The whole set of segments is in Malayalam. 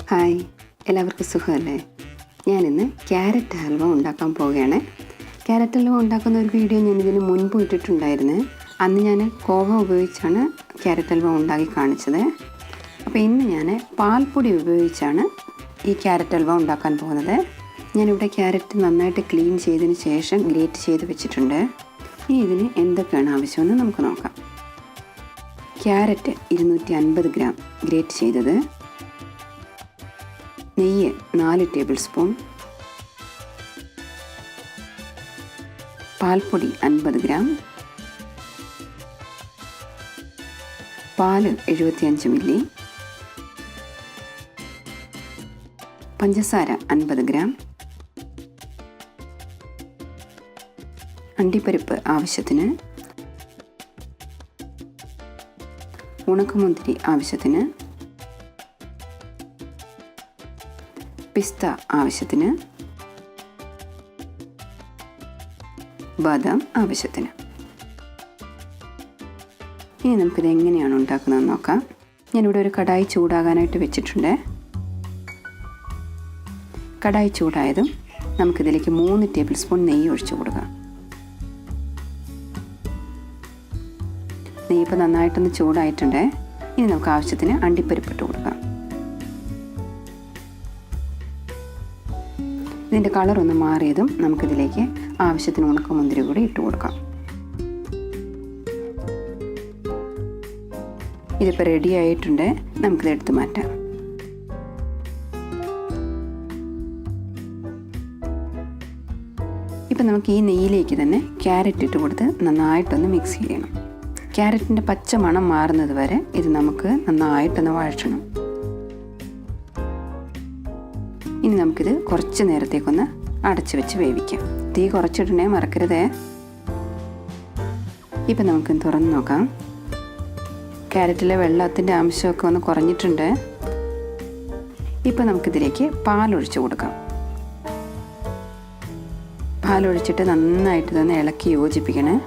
ഹായ്, എല്ലാവർക്കും സുഖമല്ലേ? ഞാനിന്ന് ക്യാരറ്റ് ഹൽവ ഉണ്ടാക്കാൻ പോവുകയാണ്. ക്യാരറ്റ് ഹൽവ ഉണ്ടാക്കുന്ന ഒരു വീഡിയോ ഞാൻ ഇതിന് മുൻപ് ഇട്ടിട്ടുണ്ടായിരുന്നു. അന്ന് ഞാൻ കോവ ഉപയോഗിച്ചാണ് ക്യാരറ്റ് ഹൽവ ഉണ്ടാക്കി കാണിച്ചത്. അപ്പോൾ ഇന്ന് ഞാൻ പാൽപ്പൊടി ഉപയോഗിച്ചാണ് ഈ ക്യാരറ്റ് ഹൽവ ഉണ്ടാക്കാൻ പോകുന്നത്. ഞാനിവിടെ ക്യാരറ്റ് നന്നായിട്ട് ക്ലീൻ ചെയ്തതിന് ശേഷം ഗ്രേറ്റ് ചെയ്ത് വെച്ചിട്ടുണ്ട്. ഇനി ഇതിന് എന്തൊക്കെയാണ് ആവശ്യമെന്ന് നമുക്ക് നോക്കാം. ക്യാരറ്റ് 250 ഗ്രാം ഗ്രേറ്റ് ചെയ്തത്, നെയ്യ് 4 ടേബിൾ സ്പൂൺ, പാൽപ്പൊടി 50 ഗ്രാം, പാല് 75 മില്ലി, പഞ്ചസാര 50 ഗ്രാം, അണ്ടിപ്പരിപ്പ് ആവശ്യത്തിന്, ഉണക്കമുന്തിരി ആവശ്യത്തിന്, പിസ്ത ആവശ്യത്തിന്, ബാദാം ആവശ്യത്തിന്. ഇനി നമുക്കിത് എങ്ങനെയാണ് ഉണ്ടാക്കുന്നതെന്ന് നോക്കാം. ഞാനിവിടെ ഒരു കടായി ചൂടാകാനായിട്ട് വെച്ചിട്ടുണ്ട്. കടായി ചൂടായതും നമുക്കിതിലേക്ക് 3 ടേബിൾ സ്പൂൺ നെയ്യ് ഒഴിച്ചു കൊടുക്കാം. നെയ്യ് ഇപ്പോൾ നന്നായിട്ടൊന്ന് ചൂടായിട്ടുണ്ട്. ഇനി നമുക്ക് ആവശ്യത്തിന് അണ്ടിപ്പരിപ്പ് ഇട്ട് കൊടുക്കാം. ഇതിൻ്റെ കളറൊന്ന് മാറിയതും നമുക്കിതിലേക്ക് ആവശ്യത്തിന് ഉണക്കമുന്തിരി കൂടി ഇട്ട് കൊടുക്കാം. ഇതിപ്പോൾ റെഡി ആയിട്ടുണ്ട്. നമുക്കിത് എടുത്ത് മാറ്റാം. ഇപ്പം നമുക്ക് ഈ നെയ്യിലേക്ക് തന്നെ ക്യാരറ്റ് ഇട്ട് കൊടുത്ത് നന്നായിട്ടൊന്ന് മിക്സ് ചെയ്യണം. ക്യാരറ്റിൻ്റെ പച്ച മണം മാറുന്നത് വരെ ഇത് നമുക്ക് നന്നായിട്ടൊന്ന് വഴറ്റണം. ഇനി നമുക്കിത് കുറച്ച് നേരത്തേക്കൊന്ന് അടച്ചു വെച്ച് വേവിക്കാം. തീ കുറച്ചിടണേ, മറക്കരുതേ. ഇപ്പം നമുക്കൊന്ന് തുറന്ന് നോക്കാം. ക്യാരറ്റിലെ വെള്ളത്തിൻ്റെ അംശമൊക്കെ ഒന്ന് കുറഞ്ഞിട്ടുണ്ട്. ഇപ്പം നമുക്കിതിലേക്ക് പാലൊഴിച്ച് കൊടുക്കാം. പാലൊഴിച്ചിട്ട് നന്നായിട്ട് ഇതൊന്ന് ഇളക്കി യോജിപ്പിക്കണേ.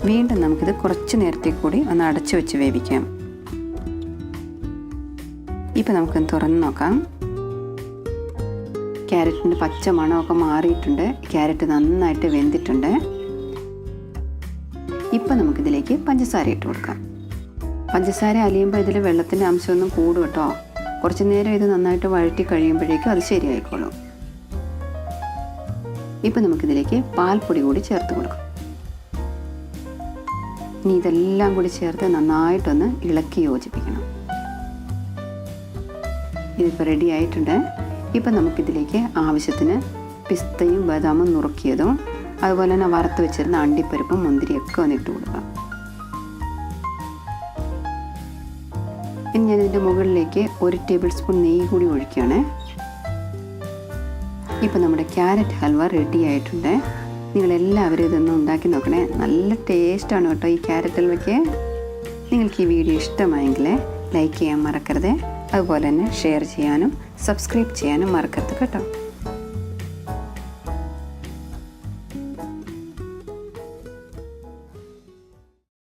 വീണ്ടും നമുക്കിത് കുറച്ച് നേരത്തേക്ക് കൂടി ഒന്ന് അടച്ചു വെച്ച് വേവിക്കാം. ഇപ്പം നമുക്കൊന്ന് തുറന്ന് നോക്കാം. ക്യാരറ്റിൻ്റെ പച്ച മണമൊക്കെ മാറിയിട്ടുണ്ട്. ക്യാരറ്റ് നന്നായിട്ട് വെന്തിട്ടുണ്ട്. ഇപ്പം നമുക്കിതിലേക്ക് പഞ്ചസാര ഇട്ട് കൊടുക്കാം. പഞ്ചസാര അലിയുമ്പോൾ ഇതിൽ വെള്ളത്തിൻ്റെ അംശമൊന്നും കൂടും കേട്ടോ. കുറച്ച് നേരം ഇത് നന്നായിട്ട് വഴറ്റി കഴിയുമ്പോഴേക്കും അത് ശരിയായിക്കോളും. ഇപ്പം നമുക്കിതിലേക്ക് പാൽപ്പൊടി കൂടി ചേർത്ത് കൊടുക്കാം. ഇനി ഇതെല്ലാം കൂടി ചേർത്ത് നന്നായിട്ടൊന്ന് ഇളക്കി യോജിപ്പിക്കണം. ഇതിപ്പോൾ റെഡി ആയിട്ടുണ്ട്. ഇപ്പം നമുക്കിതിലേക്ക് ആവശ്യത്തിന് പിസ്തയും ബദാമും നുറുക്കിയതും അതുപോലെ തന്നെ വറുത്ത് വെച്ചിരുന്ന അണ്ടിപ്പരിപ്പും മുന്തിരിയൊക്കെ ഒന്ന് ഇട്ട് കൊടുക്കാം. ഇനി ഞാനിതിൻ്റെ മുകളിലേക്ക് 1 ടേബിൾ സ്പൂൺ നെയ്യ് കൂടി ഒഴിക്കുകയാണ്. ഇപ്പം നമ്മുടെ ക്യാരറ്റ് ഹൽവ റെഡി ആയിട്ടുണ്ട്. നിങ്ങളെല്ലാവരും ഇതൊന്ന് ഉണ്ടാക്കി നോക്കണേ. നല്ല ടേസ്റ്റാണ് കേട്ടോ ഈ ക്യാരറ്റ് ഹൽവയ്ക്ക്. നിങ്ങൾക്ക് ഈ വീഡിയോ ഇഷ്ടമായെങ്കിൽ ലൈക്ക് ചെയ്യാൻ മറക്കരുത്. അതുപോലെ തന്നെ ഷെയർ ചെയ്യാനും സബ്സ്ക്രൈബ് ചെയ്യാനും മറക്കരുത് കേട്ടോ.